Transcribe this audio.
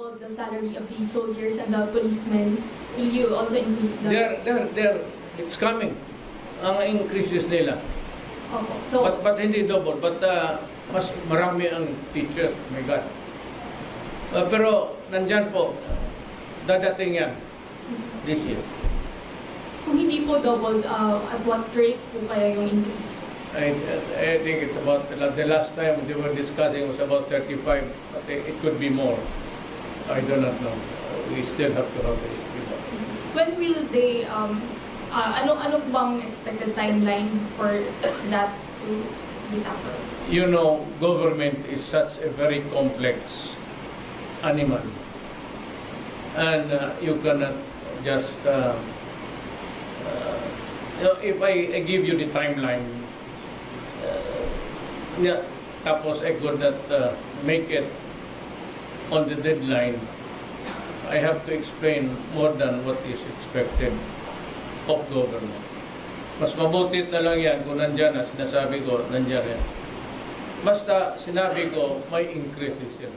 double the salary of the soldiers and the policemen, will you also increase the... It's coming. Ang increases nila. Opo. So, But hindi double. But mas marami ang teacher. My God. Pero nandyan po, dadating yan this year. kung hindi po doubled, at what rate po kaya yung increase? I think it's about, the last time they were discussing was about 35, but it could be more. I do not know. We still have to have it. When will they, ano bang expected timeline for that to be tackled? You know, government is such a very complex animal. And you cannot just, if I give you the timeline, tapos I could not make it on the deadline, I have to explain more than what is expected of government. Mas mabuti na lang yan kung nandyan na sinasabi ko, nandyan yan. Basta sinabi ko, may increases yan.